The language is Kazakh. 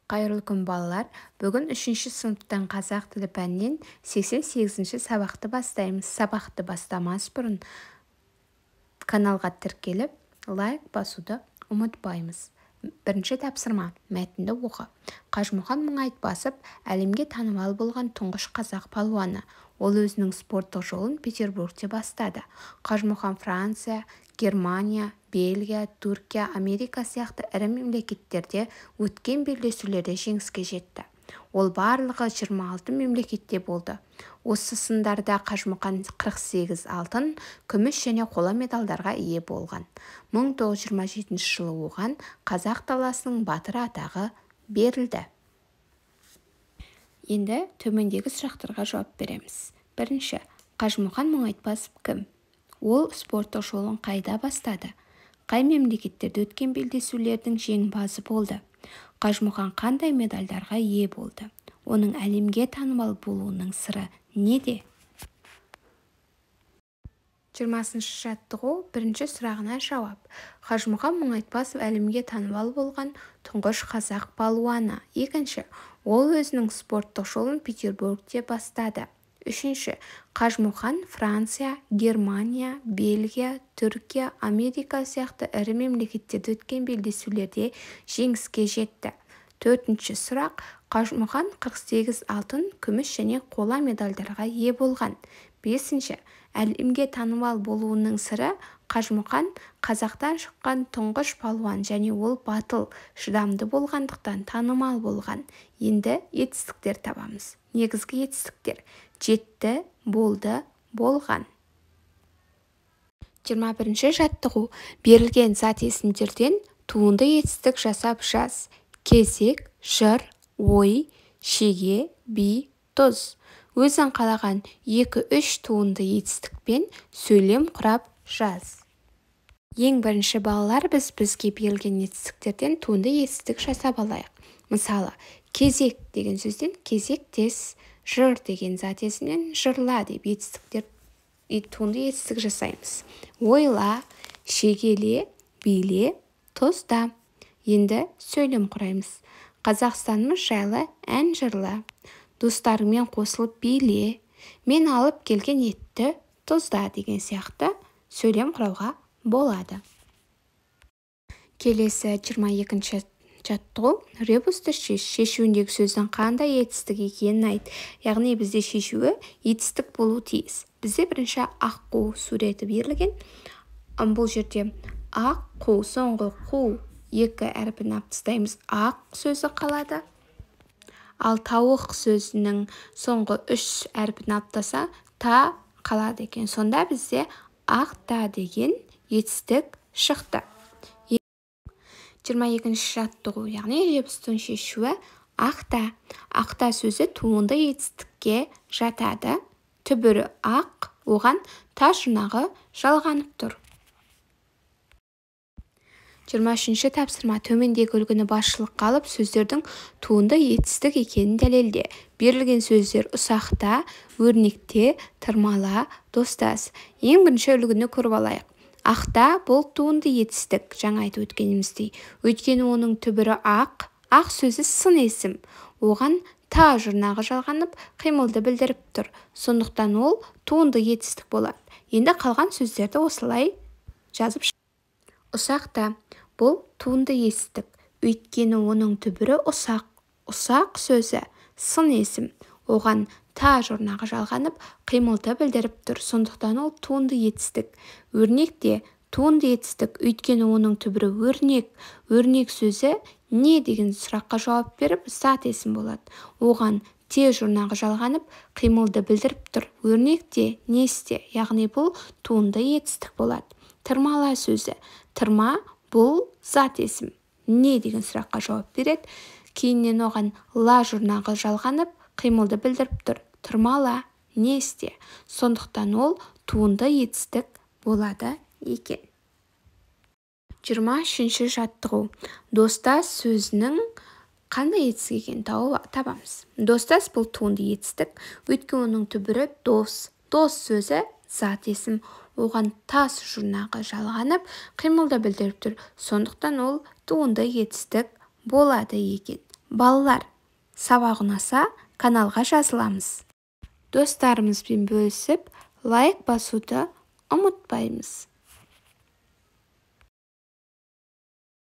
Қайырлы күн балалар. Бүгін 3-ші сыныптан қазақ тілі пәнінен 88-ші сабақты бастаймыз. Сабақты бастамас бұрын каналға тіркеліп, лайк басуды ұмытпаймыз. Бірінші тапсырма. Мәтінді оқы. Қажымұқан Мұңайтпасов әлемге танымал болған тұңғыш қазақ палуаны. Ол өзінің спорттық жолын Петербургте бастады. Қажымұқан Франция, Германия, Бельгия, Түркия, Америка сияқты ірі мемлекеттерде өткен белдесулерде жеңіске жетті. Ол барлығы 26 мемлекетте болды. Осы сындарда Қажымұқан 48 алтын, күміс және қола медальдарға ие болған. 1927 жылы оған қазақ даласының батыры атағы берілді. Енді төмендегі сұрақтарға жауап береміз. Бірінші, Қажымұқан Мұңайтпасов кім? Ол спорттық жолын қайда бастады? Қай мемлекеттерде өткен белдесулердің жеңімпазы болды? Қажымұқан қандай медальдарға ие болды? Оның әлемге танымал болуының сыры неде? 20-ші жаттығу бірінші сұрағына жауап. Қажымұқан Мұңайтпасов әлемге танымал болған тұңғыш қазақ палуаны. Екінші, ол өзінің спорттық жолын Петербургте бастады. Үшінші, Қажымұқан Франция, Германия, Бельгия, Түркия, Америка сияқты ірі мемлекеттерде өткен белдесулерде жеңіске жетті. Төртінші сұрақ, Қажымұқан 48 алтын, күміс және қола медальдарға ие болған. Бесінші, әлемге танымал болуының сыры Қажымұқан қазақтан шыққан тұңғыш палуан және ол батыл, шыдамды болғандықтан танымал болған. Енді етістіктер табамыз. Негізгі етістіктер: жетті, болды, болған. 21-ші жаттығу. Берілген зат есімдерден туынды етістік жасап жаз. Кезек, жыр, ой, шеге, би, тұз. Өзің қалаған 2-3 туынды етістікпен сөйлем құрап жаз. Ең бірінші балалар бізге берілген етістіктерден туынды етістік жасап алайық. Мысалы, кезек деген сөзден кезектес, жыр деген зат есімнен жырла деп туынды етістік жасаймыз. Ойла, шегеле, биле, тұзда. Енді сөйлем құраймыз. Қазақстанымыз жайлы ән жырла. Достарымен қосылып биле. Мен алып келген етті тұзда деген сияқты сөйлем құрауға болады. Келесі 22-ші жаттығу. Ребусты шешуіндегі сөздің қандай етістік екенін айт. Яғни бізде шешуі етістік болу тиіс. Бізде бірінші аққу суреті берілген. Бұл жерде аққу, соңғы қу екі әрпін алып тастаймыз. Ақ сөзі қалады. Ал тауық сөзінің соңғы 3 әрпін алып тастаса, та қалады екен. Сонда бізде ақта деген етістік шықты. 22-ші жаттығу, яғни ребустың шешуі ақта. Ақта сөзі туынды етістікке жатады. Түбірі ақ, оған та жұрнағы жалғанып тұр. 23-ші тапсырма. Төмендегі үлгіні басшылыққа алып сөздердің туынды етістік екенін дәлелде. Берілген сөздер ұсақта, өрнекте, тырмала, достас. Ең бірінші үлгіні көріп алайық. Ақта бұл туынды етістік, жаңа айтып өткеніміздей. Өйткені оның түбірі ақ, ақ сөзі сын есім. Оған та жұрнағы жалғанып, қимылды білдіріп тұр. Сондықтан ол туынды етістік болады. Енді қалған сөздерді осылай жазып шығарайық. Ұсақта бұл туынды етістік. Өйткені оның түбірі ұсақ. Ұсақ сөзі сын есім. Оған та жұрнағы жалғанып, қимылды білдіріп тұр. Сондықтан ол туынды етістік. Өрнекте туынды етістік. Өйткені оның түбірі өрнек. Өрнек сөзі не деген сұраққа жауап беріп, зат есім болады. Оған те жұрнағы жалғанып, қимылды білдіріп тұр. Өрнекте, несте, яғни бұл туынды етістік болады. Тырмала сөзі. Тырма бұл зат есім. Не деген сұраққа жауап береді. Кейіннен оған ла жұрнағы жалғанып, қимылды білдіріп тұр. Тырмала, несте. Сондықтан ол туынды етістік болады екен. 23-ші жаттығу. Достас сөзінің қандай етістік екенін табамыз. Достас бұл туынды етістік. Өйткені оның түбірі дос. Дос сөзі зат есім. Оған тас жұрнағы жалғанып, қимылды білдіріп тұр. Сондықтан ол туынды етістік болады екен. Балалар, сабақ ұнаса, каналға жазыламыз. Достарымызбен бөлісіп, лайк басуды ұмытпаймыз.